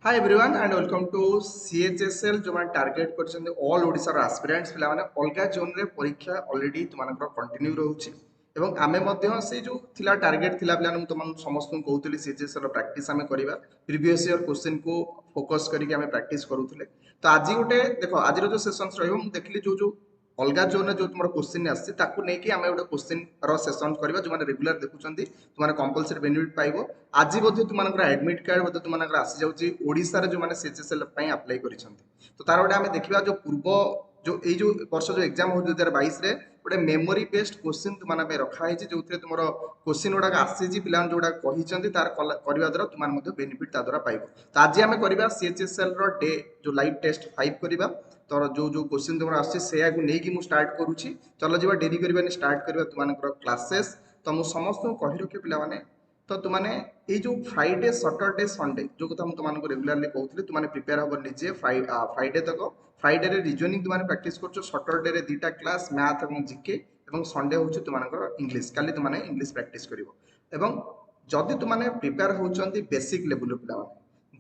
Hi everyone and welcome to CHSL जो मैंने target कर ऑल ओडिशा एस्पिरेंट्स पिला माने अलगा जोन रे परीक्षा ऑलरेडी तुमनकर कंटिन्यू रहउछि एवं आमे मध्य से जो थिला टार्गेट थिला पिला तुम समस्त कहूली सीएचएसएल प्रैक्टिस आमे करिबा प्रीवियस ईयर क्वेश्चन को फोकस करके आमे प्रैक्टिस करूथिले तो आज गोटे देखो आज जो सेशंस रहइबो मु देखली जो अलगा जोन जो तुम क्वेश्चन आसी ताकू नेकी आमे गोटे क्वेश्चन रो सेशन करबा जो माने रेगुलर देखुचंती तुमाने कंपलसरी बेनिफिट पाइबो आज बोधे तुमनकर एडमिट कार्ड बोधे तुमनकर आसी जाउची ओडिसा रे जो माने सीएचएसएल पई अप्लाई करिसंती तो तार गोटे आमे देखिबा जो पूर्व जो ए जो वर्ष जो एग्जाम हो 2022 रे गोटे मेमोरी बेस्ड क्वेश्चन तुमना पे रखा है जोथे तुमर क्वेश्चन गुडा आसी पिला जोड़ा कहिसंती तार करबा द्वारा तुमान मध्ये बेनिफिट ता द्वारा पाइबो तो आज आमे करबा सीएचएसएल रो डे जो लाइव टेस्ट 5 करबा तो जो क्वेश्चन तुम आसी से नहीं मुझे स्टार्ट करुच्ची चलो जी डेरी करवानी स्टार्ट करवा तुम क्लासेस तो मुझे समस्त कही रखी पे तो तुमने ये जो फ्राइडे सैटरडे संडे जो कथा तुमको रेगुलारली कहूँ तुमने प्रिपेयर हम निजे फ्राइडे तक फ्राइडे रिजनिंग तुमने प्रैक्टिस कर सैटरडे रे दुटा क्लास मैथ और जीके और संडे हूँ तुम इंग्लीश काली तुमने इंग्लीश प्रैक्टिस कर जदि तुमने प्रिपेयर होती बेसिक लेवल पे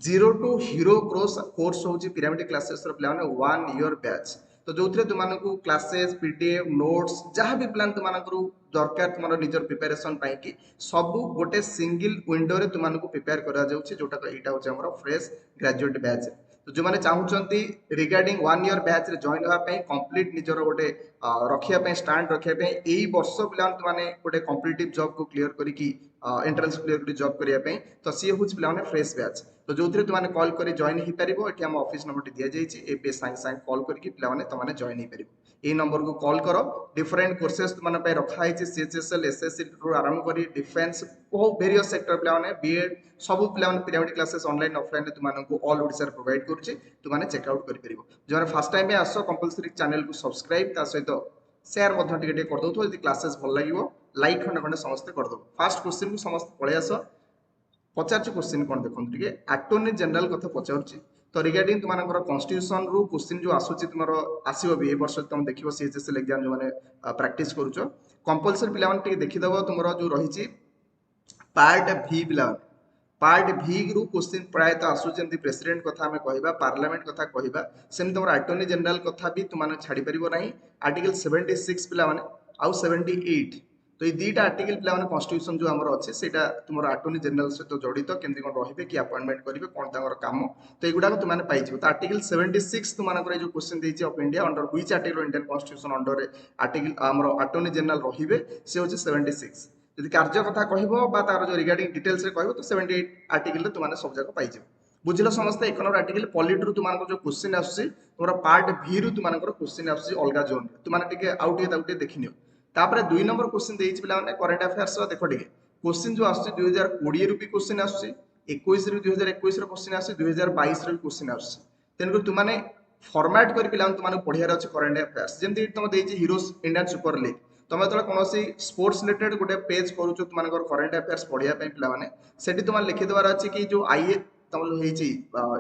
जीरो टू हीरो कोर्स होची पिरामिड क्लासेस रो प्लान 1 ईयर बैच तो जो तुमको क्लासेस पीडीएफ नोट्स जहाँ भी प्लान तुमको दरकार तुम निजर प्रिपेरेसन कि सब गोटे सिंगल विंडो रे तुमको प्रिपेयर करा जाउछि जोटा एटा होछि हमर फ्रेश ग्रेजुएट बैच तो जो मैंने चाहूँगी रिगार्डिंग 1 ईयर बैच रे जॉइन होगापी कंप्लीट निजर गोटे रखापी स्टाण्ड रखापी यही वर्ष पे मैंने गोटे कॉम्पिटिटिव जॉब को क्लियर करी एंट्रेंस क्लियर कर जॉब करने तो सी हूँ पे फ्रेश बैच तो जो तुमने कॉल कर जॉइन हो पार ये आम ऑफिस नंबर दि जाइए सागे सागे कॉल करके तुमने जॉइन हो पार यही नंबर को कॉल कर डिफरेंट कोर्सेस तुम रखाई सीएचएसएल एसएससी रू आरंभ कर डिफेन्स बहुत वेरियस सेक्टर पे बीएड सब पे पिरामिड क्लासेस ऑनलाइन ऑफलाइन तुमको ऑल ओडिशा प्रोवाइड करुच्ची तुमने चेकआउट कर जो फर्स्ट टाइम आस कंपलसरी चैनल को सब्सक्राइब सहित सेयार करदे क्लासेस भल लगे लाइक खंडे खंडे समस्ते करदे फास्ट क्वेश्चन को समस्त पलि आस पचार क्वेश्चन कौन देखते अटॉर्नी जनरल कथा पचार तो रिगार्डिंग तुम कन्स्टिट्यूशन रु क्वेश्चन जो आसूची तुम आसो भी वर्ष तुम देख सीएचएसएल एग्जाम जो मैंने प्रैक्टिस करुच कंपलसरी पे देखीदेव तुम जो रही पार्ट भी पिला पार्ट भी रु क्वेश्चन प्रायतः आसूची प्रेसिडेंट कथा आम कह पार्लियामेंट कथा कह सेम तुम अटॉर्नी जनरल कथा भी तुम छाड़ी पार ना आर्टिकल 76 पिला आउ 78 तो ये दुईटा आर्टिकल पे कन्स्टिट्यूशन जो आम अच्छे से तुम अटॉर्नी जनरल सहित जड़ित केमती कौन रे कि अपॉइंटमेंट करेंगे कौन कम तो युवा तुमने पाइज तो आर्टिकल 76 तुम जो क्वेश्चन देती of India under which article Indian constitution under article आम अटॉर्नी जनरल रे से हूँ 76 यदि कार्य कथा कह तार जो रिगार्डिंग डिटेल्स कह तो 78 आर्टिकल तुमने सब जगह पाइज बुझल समस्त 1 नंबर आर्टिकल पॉलिट रु तुम जो क्वेश्चन आसूसी तुम पार्ट भी रु तुम क्वेश्चन आसूसी अलग जोन तुमने आउ देखनी तापर 2 नंबर क्वेश्चन देइछि पिला माने करंट अफेयर्स देखो टिके क्वेश्चन जो आसुछि 2020 रु भी क्वेश्चन आसुछि 21 रु 2021 रो क्वेश्चन आसुछि 2022 रो क्वेश्चन आसुछि तेनको तुमाने फॉर्मेट कर पिला तुमाने पढियार अछि करंट अफेयर्स जेंति तुम देइछि हीरोज इंडियन सुपर लीग तुम जो कोनोसी स्पोर्ट्स रिलेटेड गोटे पेज करूछ तुमानकर करंट अफेयर्स पढिया पे पिला माने सेठी तुम लिखि देबार अछि कि जो आईए तुम हेछि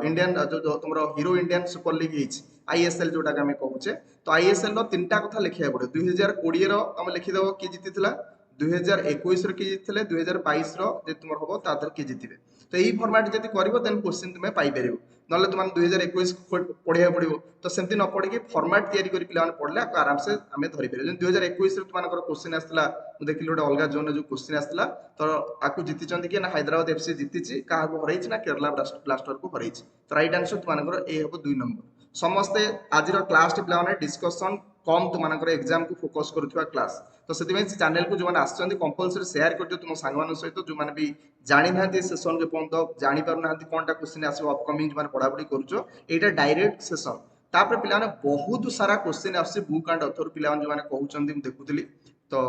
इंडियन जो तुमरो हीरो इंडियन सुपर लीग हेछि आईएसएल जोटा के हमें कहूचे तो आईएसएल रो तीनटा कथा लिखिया पड़े 2020 रो हम लिखि देबो कि जीतिथिला 2021 रो कि जीतिथिले 2022 रो जे तुमर होबो तादर कि जीतिबे तो यही फॉर्मेट जति करबो देन क्वेश्चन तुमे पाई परिबो नले तुम 2021 पढ़िया पड़ो तो सेमती न पढ़ी फॉर्मेट तैयारी कर पिला पढ़ले आराम से आम धरी पारे 2021 तुम क्वेश्चन आसला देखिए गोटे अलग जोन जो क्वेश्चन आसला तो आपको जीति कि ना हैदराबाद एफसी जीति क्या हरई ना केरला ब्लास्टर को हरई तो राइट आंसर तुम ये हम 2 नंबर समस्ते आज क्लास पे डिस्कसन कम तुम एग्जाम को फोकस करुवा क्लास तो से चैनल को जो मैंने कंपलसरी शेयर कर तुम सांग सहित जो मैंने भी जानी ना सेसन जो पर्यटन जापर ना कौन टा क्वेश्चन आसो अपकमिंग जो पढ़ापढ़ी करुचा डायरेक्ट सेसन तापर पे बहुत सारा क्वेश्चन आस बुक एंड अथर पे जो मैंने कहते देखुली तो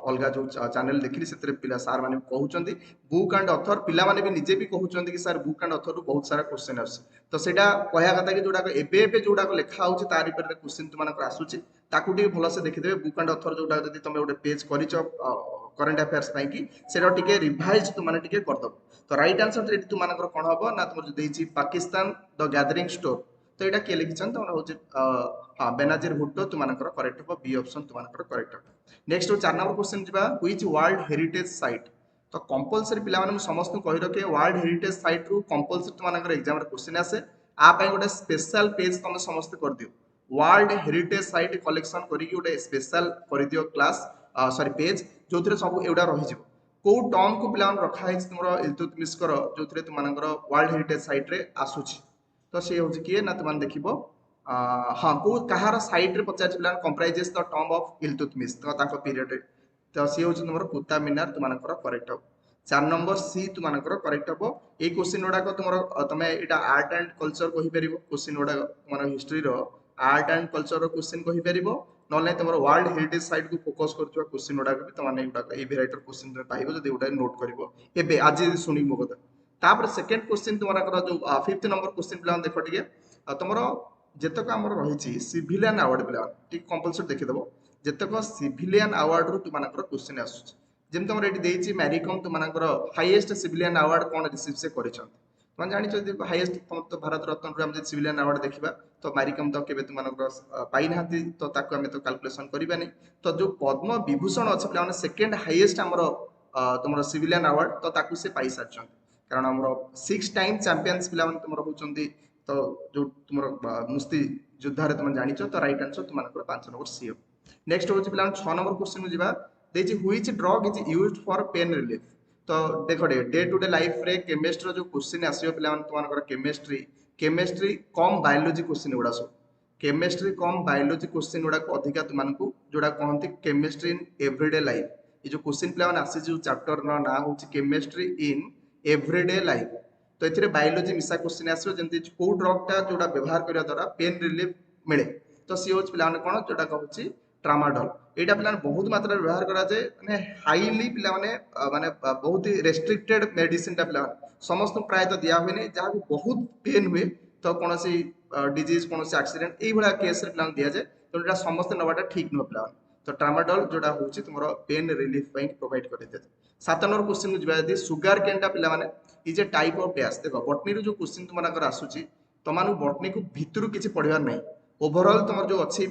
अलग जो चैनल देखी से पिला सार मैंने कहते बुक एंड अथर पिला माने भी निजे भी कहते कि सर बुक एंड अथर बहुत सारा क्वेश्चन आस तो सेटा कहया कथा कि जोड़ा एबे जोड़ा लिखा होची तारि पर क्वेश्चन तुमनकर आसुची ताकू टिके भलसे देखिदेबे बुक एंड अथर जोड़ा जदि तुम गोटे पेज करिच करंट अफेयर्स पाई कि सेटा टिके रिवाइज तुमने टिके करदब तो राइट आंसर एटी तुमनकर कोन हबो ना तुम जो देछि पाकिस्तान द गैदरिंग स्टोर तो यहाँ किए लिखिं तो हूँ हाँ बेनाजिर भुट्टो तुमनकर करेक्ट हम बी ऑप्शन तुमनकर करेक्ट हम नेक्स्ट 4 नंबर क्वेश्चन जा व्हिच वर्ल्ड हेरिटेज साइट तो कंपलसरी पिला माने समस्त कहि रखे वर्ल्ड हेरिटेज साइट रु कंपलसरी तुमनकर एग्जाम रे क्वेश्चन आसे आ पय गोटे स्पेशल पेज तुम समस्त कर दियो वर्ल्ड हेरिटेज साइट कलेक्शन करी गोटे स्पेशल कर दियो क्लास सॉरी पेज जो थरे सब एउडा रहि जिवो को टर्म को पिला रखा है तुमरो इल्तुतमिश कर जो थरे तुमनकर वर्ल्ड हेरिटेज साइट रे आसुची तो से होची किए ना तुमन देखिबो हाँ को कहार साइट रे पचार पिला comprises the term of Iltutmish तो ताको पीरियड रे तो सी हूँ तुम कुत्ता मिनार तुम करेक्ट हम 4 नंबर सी तुम करेक्ट हम ये क्वेश्चन गुड़ाक तुम तुम यहाँ आर्ट एंड कल्चर कहीपर क्वेश्चन गुड़ाक तुम history art and culture question कहीपर ना तुम वर्ल्ड हेरिटेज साइट को फोकस कर क्वेश्चन गुड़ाक भी तुमने ये भेराइटर क्वेश्चन तुम पाइब जो गोटे नोट कर आज शुणी मो कथा तापर सेकेंड क्वेश्चन तुम जो 5th नंबर क्वेश्चन पे देख टे तुम जितक आम रही सिविलियन अवार्ड पे कंपलसरी देखीदेव जितक सिविलियन अवार्ड रु तुम क्वेश्चन आसूँ जमी तुम ये मैरिकम तुम हाईएस्ट सिविलियन अवार्ड कौन रिसीव से कर तुम जान हाईएस्ट तुम तो भारत रत्न आम सिविलियन अवार्ड देखा तो मैरिकम तो के तुम पाई ना तो आम तो कैलकुलेसन करानी तो जो पद्म विभूषण अच्छे पे सेकेंड हाईएस्ट आमर तुम सिविलियन अवार्ड तो ताकू से पाई सारी कारण आम 6 टाइम चैंपियंस पे तुम होती तो जो तुम मुस्ती युद्ध तुम जान तो राइट आंसर तुम 5 नंबर सी हो नेक्स्ट हूँ पे 6 नंबर क्वेश्चन को जी which drug is used for pain relief तो देख डे टू डे लाइफ रे केमिस्ट्री जो क्वेश्चन आसो पे तुम chemistry chemistry cum biology question गुड़ा सब केमिस्ट्री कम बायोलोजी क्वेश्चन गुड़ाक अधिका तुमको जोड़ा कहते केमिस्ट्री इन एवरीडे लाइफ ये जो क्वेश्चन पे आसी जो चैप्टर ना हूँ केमिस्ट्री इन एवरीडे लाइफ तो ये बायोलोजी मिसा क्वेश्चन आसो जमी कौ ड्रगटा जोड़ा व्यवहार करने द्वारा पेन रिलीफ मिले तो सी हूँ पे कौन जोटा कहूँ ट्रामाडोल यहाँ पे बहुत मात्रा व्यवहार कराए मैंने हाईली पे माने बहुत ही रेस्ट्रिक्टेड मेडिसिन टा पे समस्त प्रायतः दिया हुए जहाँ बहुत पेन हुए तो कौन सी डिजीज कौन सी एक्सीडेंट ये केस पे दि जाए तो यहाँ समस्त नवाटा ठीक नुह पे तो ट्रामाडोल जोड़ा हूँ तुम पेन रिलीफ प्रोवाइड कर दिया 7 नंबर क्वेश्चन को जी सुगर केनटा पे is a type of dash देख बटनी जो क्वेश्चन तुम आसूँ तुम बटनी को भितर किसी पढ़ार ना ओभरऑल तुम जो अच्छी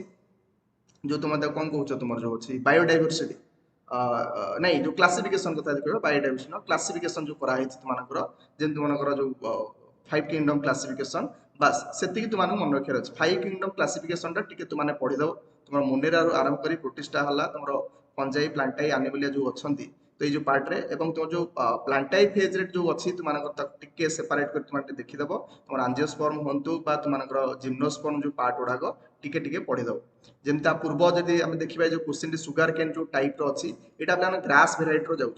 जो तुम कौन कौच तुम जो अच्छी बायोडाइवर्सिटी नहीं जो क्लासिफिकेशन कथा देखो बायोडाइवर्सिटी क्लासिफिकेशन जो कराई तुमकर जमी तुमकर जो 5 किंगडम क्लासिफिकेशन बास से तुम मन रखार अच्छे 5 किंगडम क्लासिफिकेशन टी तुमने पढ़ीदेव तुम मुनेरा आरंभ कर प्रोटिस्टा है तुम फंजाई प्लांटाई आनिमलिया जो अच्छा तो ये पार्ट रे तुम जो प्लांटाई फेज रे जो अच्छी तुम टे सेपरेट कर तुम देखीदेव तुम आंजियोस्पर्म हूँ तुम जिम्नोस्पर्म जो पार्ट गुड़ाक टिके टिके पढ़ीदेव जमी पूर्व जदि आम देखा जो क्वेश्चन सुगर केन जो टाइप अच्छी यहाँ पे ग्रास भेराइटर जाऊँ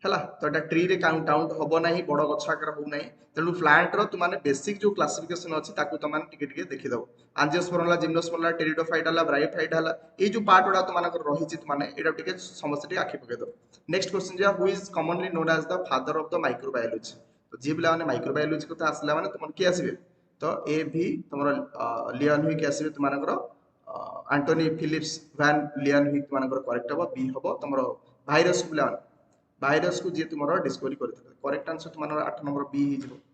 है तो यहाँ ट्री रे काउंट हम ना बड़ गछ आकार हो ना तेणु प्लांट तुमने बेसिक जो क्लासिफिकेशन अच्छी तुम टे देखीदेव आंजियोस्पर्म जिम्नोस्पर्म टेरिडोफाइट है ब्रायोफाइट है ये जो पार्ट गुड़ा तुम रही तुमने यहाँ समस्त आखि पकईदेव नेक्स्ट क्वेश्चन जो who is commonly known as the father of the microbiology तो जी पे माइक्रोबायोलॉजी कथा आसला माने तुम किए आसबे तो ए भी तुम लियन हुई आसबे तुमको आंटोनी फिलिप्स वैन लियन हुई तुम करेक्ट हम बी हम तुम भाइरस पे भाइरस को जी तुम डिस्कवरी कर करेक्ट आंसर तुम 8 नंबर बी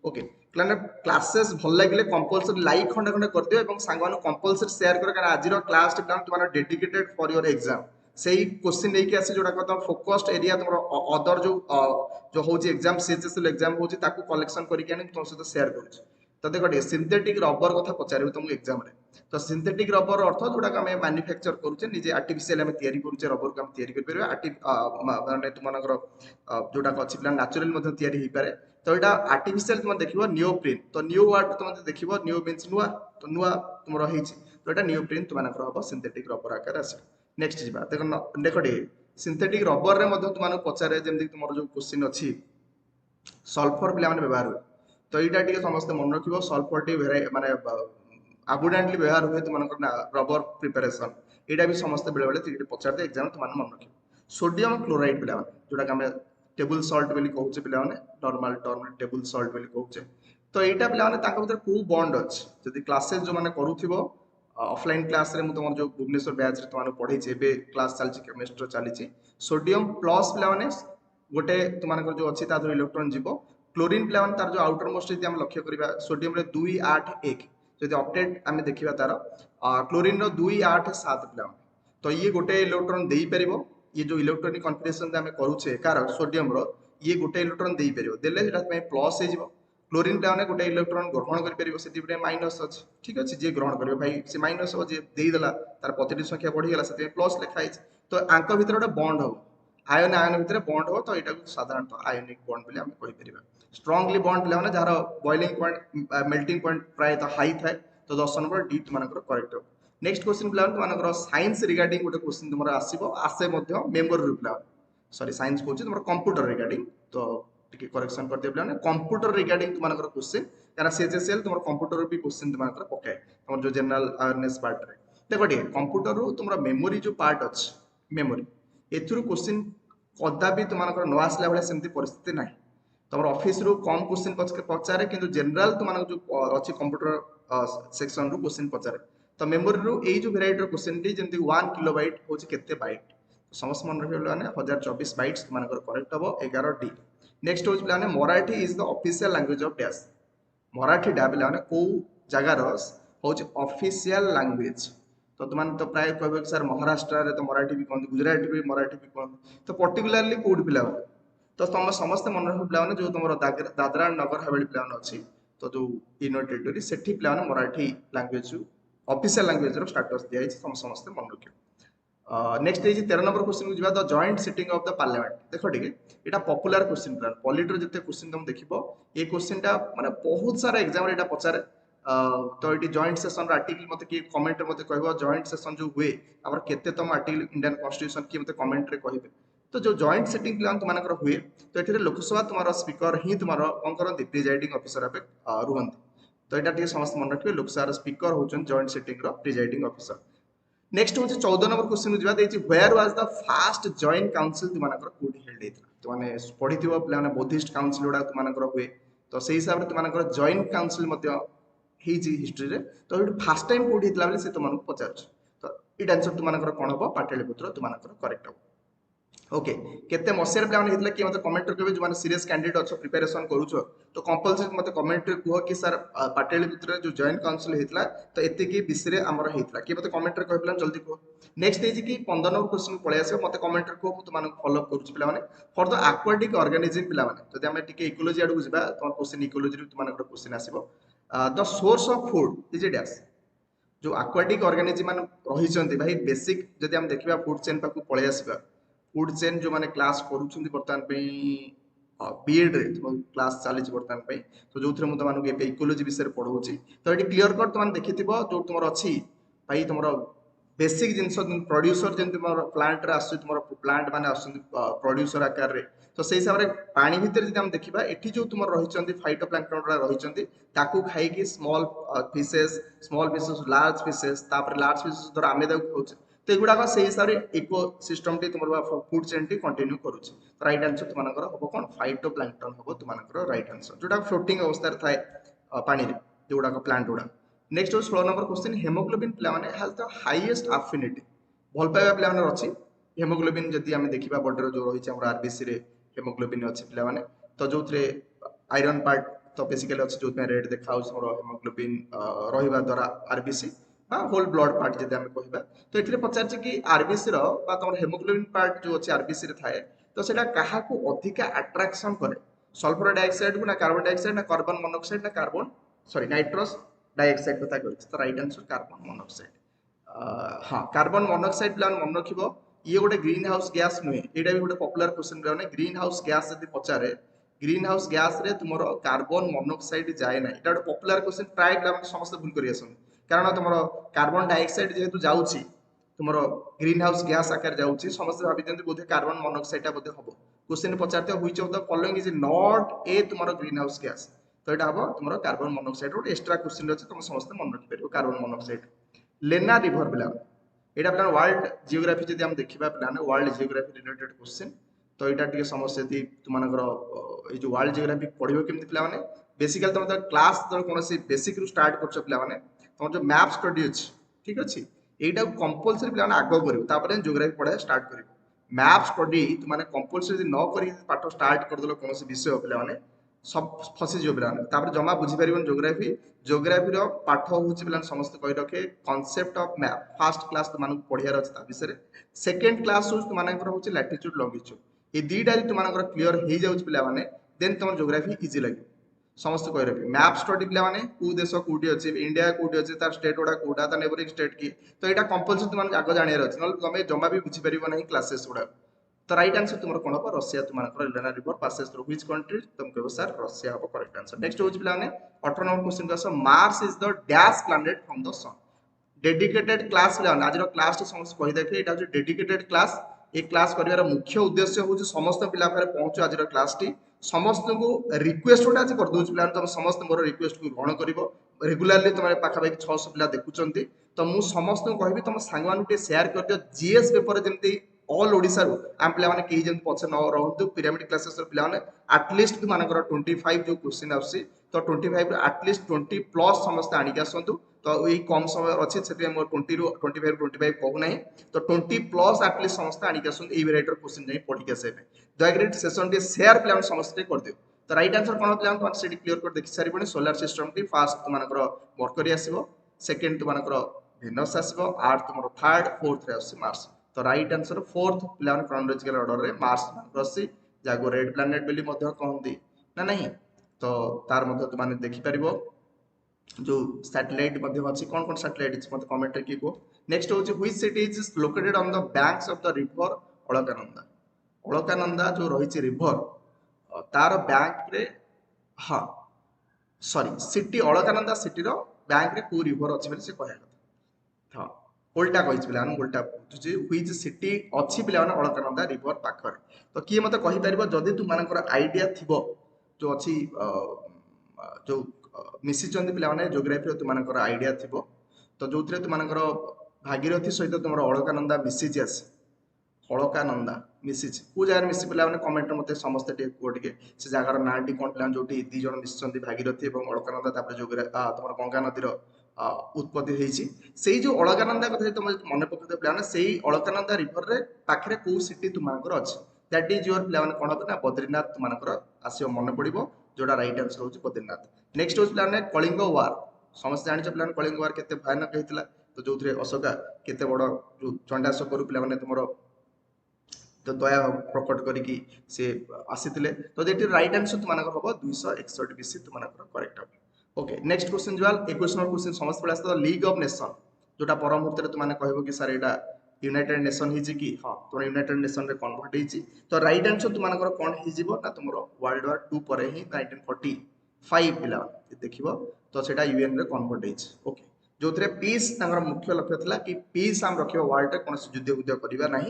ओके क्लासेस भल लगे कंपलसरी लाइक खंडे खंडे कर दियो सांग कंपलसरी शेयर कर आज क्लास तुम डेडिकेटेड फॉर योर एग्जाम से क्वेश्चन लेके आसी जोड़ा तुम फोकस्ड एरिया तुम अदर जो हूँ एग्जाम सीएचएसएल एग्जाम हूँ कलेक्शन करके तुम सहित शेयर कर तो देख सिंथेटिक रबर कथा पचारे तुमको एग्जाम रे तो सिंथेटिक रबर अर्थ जोटा आम मैन्युफैक्चर करुचे निजे आर्टिफिशियल आम तैयारी करुचे रबर को आम तैयारी माने तुमनकर जोटा अच्छी पे नेचुरल तैयारी हो पारे तो यहाँ आर्टिफिशियल तुम देखो नियोप्रिन तो नियो वर्ड तुम देखो नियो मीन्स नुआ तो नुआ तुम रही तो यहाँ नियोप्रिन तुमको हम सिंथेटिक रबर आकार आस नेक्स्ट जी देख टे सिंथेटिक रबर में तुमको पचारे जमी तुम जो क्वेश्चन अच्छी सल्फर पे व्यवहार हुए तो यहाँ टे समस्त मन रख सल्फर टी माने आबुडेंटली व्यवहार हुए तुम रबर प्रिपेरेसन यहाँ भी समस्त बेले बेले पचार एग्जाम तुम मन रख सोडियम क्लोराइड पे जोटा आम टेबुल सल्ट बोली कहूचे पे नॉर्मल टर्म टेबुल सल्ट बोली कहूचे तो यहाँ पे भर कौ बंड अच्छी जब क्लासेस जो मैंने करूब ऑफलाइन क्लास रे तुम जो भुवनेश्वर बैच तुम पढ़े क्लास चलती केमिस्ट्री चली सोडियम प्लस पे गोटे तुम जो अच्छी तार इलेक्ट्रोन जीव क्लोरीन पे तार जो आउटर मोस्ट यदि लक्ष्य करवा सोडियम 281 जब अपडेट आम देखा तार क्लोरीन 287 पे तो ये गोटे इलेक्ट्रोन दे पार ये जो इलेक्ट्रोनिक कन्फिगरेशन आम करुचे कार सोडियम ये गोटे इलेक्ट्रॉन दे परियो देले सेटा पे प्लस हे जिवो क्लोरीन प्लाने गोटे इलेक्ट्रॉन ग्रहण कर परियो सेति पे माइनस अछि ठीक अछि जे ग्रहण करियो भाई से माइनस हो जे देई देला तार प्रतिनिधि संख्या बढ़ी गेला सेति प्लस लिखा है तो आंक भीतर गोटे बॉन्ड हो आयन आयन भीतर बॉन्ड हो तो एटा साधारणतः आयनिक बॉन्ड बोली हम कहि परिबा स्ट्रांगली बॉन्ड पिला माने jar boiling point melting point प्राय तो हाई थाए तो 10 नंबर डी तुमनकर करेक्ट हो नेक्स्ट क्वेश्चन पिला तुमनकर साइंस रिगार्डिंग गोटे क्वेश्चन तुमर आसीबो आसे मध्य मेमोरी रू पिला सॉरी साइंस कहूँ तुम कंप्यूटर रिगार्डिंग तो टिके करेक्शन कर दियो पिला कंप्यूटर रिगार्डिंग तुमनकर क्वेश्चन कारण सीएचएसएल तुम कंप्यूटर भी क्वेश्चन तुमनकर पकाए तुम जो जनरल अवेयरनेस पार्ट रे देखो टिके कंप्यूटर रू तुम मेमोरी जो पार्ट अछि मेमोरी एथुरु क्वेश्चन कदापि तुमनकर न आसला बेले सेमती परिस्थिति नाही तुम ऑफिस रू कम क्वेश्चन पचारे किंतु जनरल तुम जो अच्छी कंप्यूटर सेक्शन रू क्वेश्चन पचारे तो मेमोरी रू ए जो वेराइटी क्वेश्चन टी जेमती 1 किलोबाइट होची केते बाइट समस्त मन रखियो माने 1024 बाइट्स तुमनकर करेक्ट हबो 11 डी नेक्स्ट होची plan Marathi is the official language of dash Marathi डा पिला माने को जगार होची ऑफिशियल लैंग्वेज तो तुम तो प्राय कहबे सर महाराष्ट्र रे तो मराठी भी कहते गुजरात भी मराठी भी कहते तो पर्टिकुलरली कोड पिला तो तुम समस्त मन रख पिला जो तुम दादरा नगर हवेली पिला अच्छी तो जो यूनियन टेरिटरी सेठी पिला मराठी लैंग्वेज ऑफिशियल लैंग्वेज रो स्टेटस दिया तुम समस्त मन रखियो नेक्स्ट है 13 नंबर क्वेश्चन को जिबा the joint sitting of the parliament देखो ठीक है एटा पॉपुलर क्वेश्चन प्लान पॉलिटर जते क्वेश्चन तुम देखिबो ये क्वेश्चन टा माने बहुत सारा एग्जाम रे एटा पचारे तो ये जॉइंट सेशन आर्टिकल मते कि कमेंट मते कहबो जॉइंट सेशन जो हुए हमर केते तम आर्टिकल इंडियन कॉन्स्टिट्यूशन कि मते कमेंट रे कहबे तो जो जॉइंट सिटिंग प्लान तुमनकर हुए तो एठरे लोकसभा तुम्हारा स्पीकर ही तुम्हारा कौन करते प्रिजाइडिंग ऑफिसर भाବେ रुहंती तो एटा टिके समस्त मन रखिबे लोकसभा स्पीकर होचन जॉइंट सिटिंग रो प्रिजाइडिंग ऑफिसर नेक्स्ट होची 14 नंबर क्वेश्चन जिबा देछि where was the first joint council तुमनकर कोडी हेल्ड हेतला तो माने पढिथिबो प्लान बुद्धिस्ट काउंसिल उडा तुमनकर हुए तो सेही हिसाब रे तुमनकर जॉइंट काउंसिल मते हिस्ट्री रे तो फर्स्ट टाइम कोडी हेतला बेले से तुमन पचारछ तो इट आंसर तुमनकर कोन हो पाटलिपुत्र तुमनकर करेक्ट हो ओके केते मसियर प्लान हेतला कि मते कमेंट रे कहबे जो माने सीरियस कैंडिडेट अच्छो प्रिपरेशन करूछो तो कंपलसरी मते कमेंट रे कहो कि सर पाटलिपुत्र जो जॉइंट काउंसिल हेतला तो एते की विषय रे हमर हेतला कि मते कमेंट रे कहबे जल्दी कहो नेक्स्ट है कि 15 नंबर क्वेश्चन पळे आसे मते कमेंट रे कहो तुम माने फॉलो अप करूछ पिला माने फॉर द एक्वाटिक ऑर्गेनिज्म पिला माने जदि हमें टिके इकोलॉजी आडू जिबा तो क्वेश्चन इकोलॉजी रे तुम माने क्वेश्चन आसीबो the source of food is it dash जो एक्वाटिक ऑर्गेनिज्म मान रही भाई बेसिक जदि हम देखिबा फूड चेन पाकू पळे आसीबा फूड चेन जो माने क्लास करूछंती वर्तमान पे बीएड रे क्लास चली वर्तमान पे तो जो थरे मु तमानू के इकोलॉजी विषय रे पढौची तो एटी क्लियर कट तमान देखिथिबो जो तुमर अछि भाई तुमर बेसिक जिंस प्रोड्यूसर जेंति तुमर प्लांट रे आसु तुमर प्लांट माने आसु प्रोड्यूसर आकार रे तो सेही हिसाब रे पानी भीतर जदि हम देखिबा एठी जो तुमर रहिचंती फाइटोप्लैंक्टन रा रहिचंती ताकू खाई कि स्मॉल फिशेस लार्ज फिशेस तापर लार्ज फिशेस द्वारा आमे दाउ खाउछ तो एगुड़ा से हिसाब से इकोसिस्टम टी तुम फूड चेन टी कंटिन्यू करुच्ची तो राइट आंसर तुमनकर हम कौन फाइटोप्लैंक्टन हम तुमनकर राइट आंसर जोटा फ्लोटिंग अवस्था थाए पानी रे जोड़ा प्लांट गुड़ा नेक्स्ट 16 नंबर क्वेश्चन हेमोग्लोबिन पिला माने हैज द हाईएस्ट एफिनिटी भल पाइबा पिला माने अछि हेमोग्लोबिन जदि हम देखिबा बॉडी जो रही हमर आरबीसी रे हेमोग्लोबिन अछि पिला माने तो जोथरे आयरन पार्ट तो बेसिकली अछि जो रेड देखाउ हमर हेमोग्लोबिन रहिबा द्वारा आरबीसी होल ब्लड पार्ट जदि हम कहबा तो एथिरे पचारछि कि आरबीसी रो बा तमर हेमोग्लोबिन पार्ट जो अछि आरबीसी रे थाए तो सेटा काहा को अधिका अट्रैक्शन करे सल्फर डाइऑक्साइड को ना कार्बन डाइऑक्साइड ना कार्बन मोनोऑक्साइड ना कार्बन सॉरी नाइट्रस डाइऑक्साइड कथा कहछि तो राइट आंसर कार्बन मोनोऑक्साइड हां कार्बन मोनोऑक्साइड प्लान मन रखिबो ये गोटे ग्रीन हाउस गैस नुहे एटा भी गोटे popular question plan green house gas जदि पचारे ग्रीन हाउस गैस रे तुमरो कार्बन मोनोऑक्साइड जाय ना एटा गोटे पॉपुलर क्वेश्चन ट्राई प्लान समस्त भूल करि आसन कारण तुम कार्बन डाइऑक्साइड जेहेतु जाउछि तुम ग्रीन हाउस गैस आकार जाउछि समस्त भाबी बोधे कार्बन मोनोऑक्साइड बोधे हम क्वेश्चन पचारते which of the following is not a तुम ग्रीन हाउस गैस तो यहाँ हम तुम कार्बन मोनोऑक्साइड गोटे एक्स्ट्रा क्वेश्चन अच्छे तुम समस्त मन रखिपर कार्बन मोनोऑक्साइड लेना रिवर पिला यहाँ पिला वर्ल्ड जियोग्राफी जब हम देखा पिला वर्ल्ड जियोग्राफी रिलेटेड क्वेश्चन तो यहाँ टे समस्या थी तुम जो वर्ल्ड जियोग्राफी पढ़ो केमती पिला बेसिकली तुम क्लास कौन बेसिक रू स्टार्ट कर पिला तुम जो मैप स्टडी अच्छी ठीक अच्छे यहीटा कंपलसरी पिला आग कर जियोग्राफी पढ़ा स्टार्ट कर मैप स्टडी तुमने कंपलसरी न कर पाठ स्टार्ट करदेल कौन विषय पिला सब फसीज पिला जमा बुझीपर जियोग्राफी जियोग्राफी पाठ हूँ पिला समस्त कही रखे concept of map first class तुम पढ़ियार अच्छे विषय सेकेंड क्लास तुम हूँ लैटिट्यूड लंगिट्यूड ये दुईटा जो तुम क्लीयर हो जाऊँ पे देन तुम जोग्राफी इजी लगे समस्त कही रखिए मैप स्टडी पे कौ देश कौटी अच्छे इंडिया कौटी अच्छे तार स्टेट गुड़ा कौटा तार नेबरिंग स्टेट की तो यहाँ कंपलसरी तुम आग जानवर अच्छे ना तुम जमा भी बुझीपर ना क्लासेस गुड़ा तो राइट आंसर तुम कौन हम रशिया तुम Elena river passes through which country तुम कह सर रशिया हम करेक्ट आंसर नेक्स्ट हूँ पे 18 नंबर क्वेश्चन को आस Mars is the dash planet from the sun dedicated class पे आज क्लास टी समस्त कही देखे यहाँ हूँ डेडिकेटेड क्लास ये क्लास कर मुख्य उद्देश्य हूँ समस्त पिला पहुँचु आज क्लास टी समस्त को रिक्वेस्ट गोटे आज करदे पे तुम समस्त मोर रिक्वेस्ट को ग्रहण कर रेगुलारली तुम पाखापाखि 600 पिला देखुं तो मुझे समस्त को कहि तुम सांग सेयार कर दियो जीएस पेपर जमी ऑल ओडिशा आम पे कहीं जमी पचे न रुँ पिरामिड क्लासेस पे आटलिस्ट तुम 25 जो क्वेश्चन आसी तो 25 आटलिस्ट 20 प्लस समस्त आणिक आसतु तो ये कम समय अच्छे से 20 रु 25 कहूना तो 20 प्लस आटलिस्ट समस्त आणिक आसतु ये भेराइटर क्वेश्चन जाए पढ़ी आसे दयाकोरी सेसन टी सेयार प्लान समस्त कर दियो तो राइट आंसर कौन प्लान तुम से क्लीयर कर देखि सारी सोलार सिस्टम टी फास्ट तुम मर्करी आसो सेकेंड तुम भेनस आसो आर्थ तुम थर्ड फोर्थ रे आस मार्स तो right answer fourth plan chronological order रे मार्स आसी जहाँ रेड प्लैनेट बोली कहते ना नहीं तो तार तुम देखि पारिबो जो सैटेलाइट अच्छी कौन कौन सैटेलाइट अच्छी मतलब कमेंट रे कह नेक्स्ट हूँ which city is located on the banks of the river Alaknanda Alaknanda जो रही रिवर तार बैंक रे हाँ सॉरी सिटी अलकानंदा सिटी रो बैंक रे को रिवर अच्छी बोली से कहया कथा हाँ उल्टा कही पे उल्टा बुझुचे व्हिच सिटी अच्छी पे अलकानंदा रिवर पाखर तो किए मत कहि परबो जदि तुम आइडिया थिबो जो अच्छी जो मिशिचंदी पे जोग्राफी तुम आइडिया थिबो तो जो तुम भागीरथी सहित तुम अलकानंदा मिशिची आसी अलकानंदा मिशिची को जगह मिसी पे कमेंट मत समस्त कह टे से जगार ना टी कौन पे जो दी जन मिशिंट भागीरथी और अलकानंदा तुम गंगा नदीर उत्पत्ति होती से जो अलकानंदा कथा तुम मन पकड़ पे से अलकानंदा रिवर रे पाखे कौ सिटी तुम अच्छी दैट इज योर पे कौन हम ना बद्रीनाथ तुम आस मन पड़ो जोटा राइट आंसर हूँ बद्रीनाथ नेक्स्ट हूँ पे कलिंग वार समस्त जान पे कलिंग वार के भयानक होता तो जो थे अशोका केते बड़ जो चंडाशोक पे तुम तो दया प्रकट करी सी आसी तो ये राइट आंसर तुम हम 261 बीसी तुम करेक्ट हम ओके नेक्स्ट क्वेश्चन जो 21 नंबर क्वेश्चन समस्त पड़े आस लीग ऑफ नेशन जोटा पर मुहूर्त तुमने कह कि सर यहाँ यूनाइटेड नेशन हो कि हाँ तुम यूनाइटेड नेशन रे कन्वर्ट होती तो राइट आंसर तुम कौन हो तुम वर्ल्ड वार 2 पर ही 1945 पिला देख तो सेटा यूएन रे कन्वर्ट हो ओके जो पीस मुख्य लक्ष्य था कि पीस आम रखा वर्ल्ड में कौन युद्ध बुद्ध करवा ना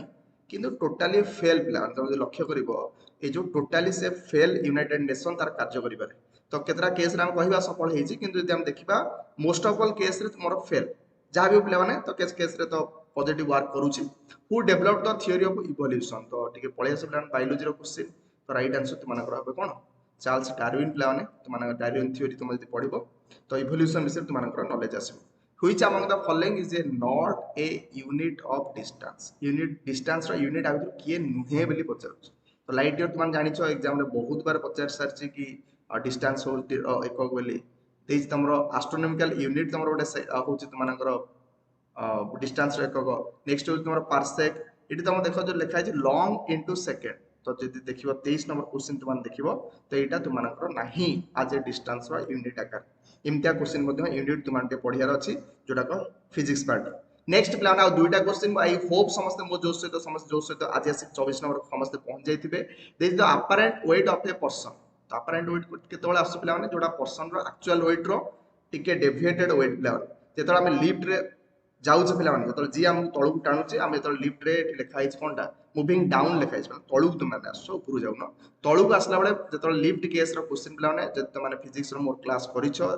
किंतु टोटाली फेल पिला तुम लक्ष्य कर जो टोटाली से फेल यूनाइटेड नेशन तार कार्य करें तो केतरा केस रे हम कहवा सफल होती किंतु यदि हम देखा मोस्ट ऑफ ऑल केस रे तुम फेल जहाँ भी पे तो केस केस रे तो पॉजिटिव वर्क करुच्ची who develop the theory of evolution तो टी पलि आस पे बायोलॉजी क्वेश्चन तो राइट आंसर तुम हम कौन चार्ल्स डार्विन पे तुम डार्विन थ्योरी तुम यदि पढ़ तो इवोल्यूशन विषय तुम नॉलेज आसो Which among the following is a not a unit of distance? Unit distance रा unit आ भितर किए नुहे बोली पचार तो लाइट ईयर तुम जानिछ एग्जाम रे बहुत बार पचार सारछि कि डिस्टेंस हो एकक बोली तेज तुमरो एस्ट्रोनॉमिकल यूनिट तुमरो गोटे होछि तुमनकर डिस्टेंस रो एकक नेक्स्ट हो तुमरो पारसेक एटी तुम देखो जो लिखा है लॉन्ग इनटू सेकंड तो जदि देखिबो 23 नंबर क्वेश्चन तुम देखिबो तो एटा तुमनकर नाही आज ए डिस्टेंस रो यूनिट आकार इमतिया क्वेश्चन मध्य यूनिट तुम पढ़ियार अच्छी जोटा फिजिक्स पार्ट नेक्स्ट प्लान आ दुईटा क्वेश्चन आई होप समस्त मो जोश सहित आज आसी 24 नंबर समस्त पहुंच जाइए this the apparent weight of a person तो अपरेंट वेट केतବେଳେ आसु पिला माने जोटा पर्सन रो एक्चुअल वेट रो टिके डेविएटेड वेट पिला जेतବେଳେ हम लिफ्ट रे जाउछ पिला माने जेतବେଳେ जी हम तळु टाणुचे हम जेतବେଳେ लिफ्ट रे लिखा हिच कोनटा मूविंग डाउन लिखा हिच तळु तुम माने आसो ऊपर जाउन तळु आसला बेले जेतବେଳେ लिफ्ट केस रो क्वेश्चन पिला माने जते माने फिजिक्स रो मोर क्लास करिछो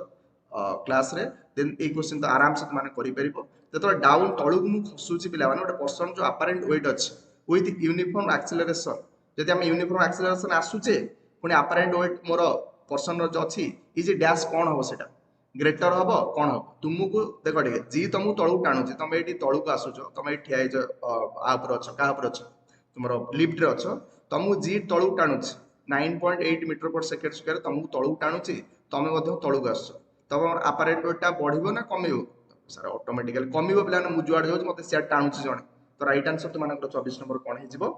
क्लास रे देन ए क्वेश्चन तो आराम से तुम करि परिबो जेतବେଳେ डाउन तळु मु खसुची पिला माने गोटे पर्सन जो अपरेंट वेट अछि विथ यूनिफॉर्म एक्सेलरेशन जदि हम यूनिफॉर्म एक्सेलरेशन आसुचे पुनी अपरेंट वेट मोर पर्सन रो जो अछि इज डैश कोन हो सेटा ग्रेटर हबो कोन हो तुमको देखो टे जी तुमको तळु टाणुची तुम एटी तळु को आसुचो तुम एटी ठिया हिच आ ऊपर अछ का ऊपर अछ तुमरो लिफ्ट रे अछ तुमको जी तळु टाणुची 9.8 मीटर पर सेकेंड स्क्वायर तुमको तळु टाणुची तुम मध्य तळु को आसो तब अपरेंट वेट टा बढ़िबो ना कमिबो सर ऑटोमेटिकली कमिबो प्लान मु जुआड जाउ मते से टाणुची जण तो राइट आंसर तुम 24 नंबर कोन हे जिवो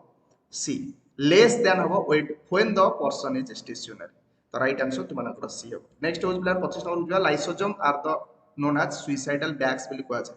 सी लेस देन हम when the person is stationary. तो राइट आंसर तुमको सी हम। नेक्स्ट हो पिला 25 नंबर हो lysosome are the known as suicidal bags बोली कह जाए।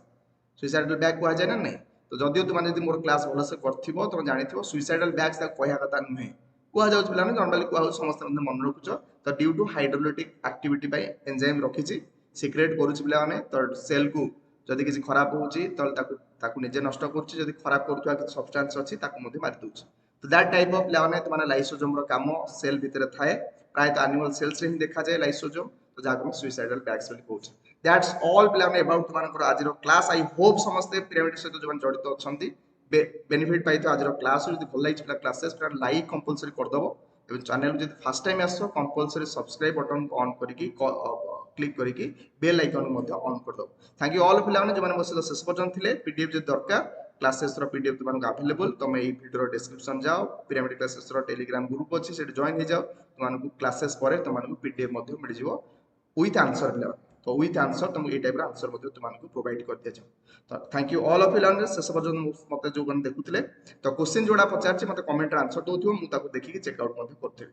सुइसाइडल बैग कह जाए ना नहीं? तो जदियो तुमने जब मोर क्लास भलसे करथिबो तुम जानिथिबो सुइसाइडल बैग्स कहया कथा नुहे कह जाउछ पिला नॉर्मली कह समस्त मन रखुछ। तो due to hydrolytic activity by enzyme रखिछि सिक्रेट करूछि पिला माने तो सेल को जदि किसी खराब होउछि तो ताकू निजे नष्ट करूछि जदि खराब करूथवा कि सब्सटेंस अछि ताकू मध्ये मारि दउछि। तो दैट टाइप ऑफ पिला माने तुमने लाइसोसोम रो काम सेल भितर थाए प्रायत एनिमल सेल्स रे ही देखा जाए लाइसोसोम। तो जाको सुइसाइडल बैग्स बोली कहउछि। दैट्स ऑल पिला माने अबाउट तुमनकर आज रो क्लास। आई होप समस्त पिरामिड सहित जो जड़ित अछंती बेनिफिट पाई आज क्लास जब भल लगी क्लासेस लाइक कंपलसरी करदब एवं चैनल जब फर्स्ट टाइम आस कंपलसरी सब्सक्राइब बटन ऑन करके क्लिक करके बेल आइकन ऑन करदब। थैंक यू ऑल पिला जो मो सहित शेष पर्यंत थे। पीडीएफ जो दरकार क्लासेस पीडीएफ तुमको अवेलेबल तुम ये वीडियो डिस्क्रिप्शन जाओ पिरामिड क्लासेस टेलीग्राम ग्रुप अच्छी से जॉइन हो जाओ तुमको क्लासेस पर तुमको पीडीएफ मिल जाव विथ आंसर पिला। तो विथ आंसर तुमको ये टाइप आंसर तुमको प्रोवाइड कर दिया जाए। तो थैंक यू ऑल ऑफ पिला शेष पर्यंत मत जो देखुले तो क्वेश्चन जोड़ा पचार मत कमेंट आंसर दो मुझे देखिए चेकआउट करी।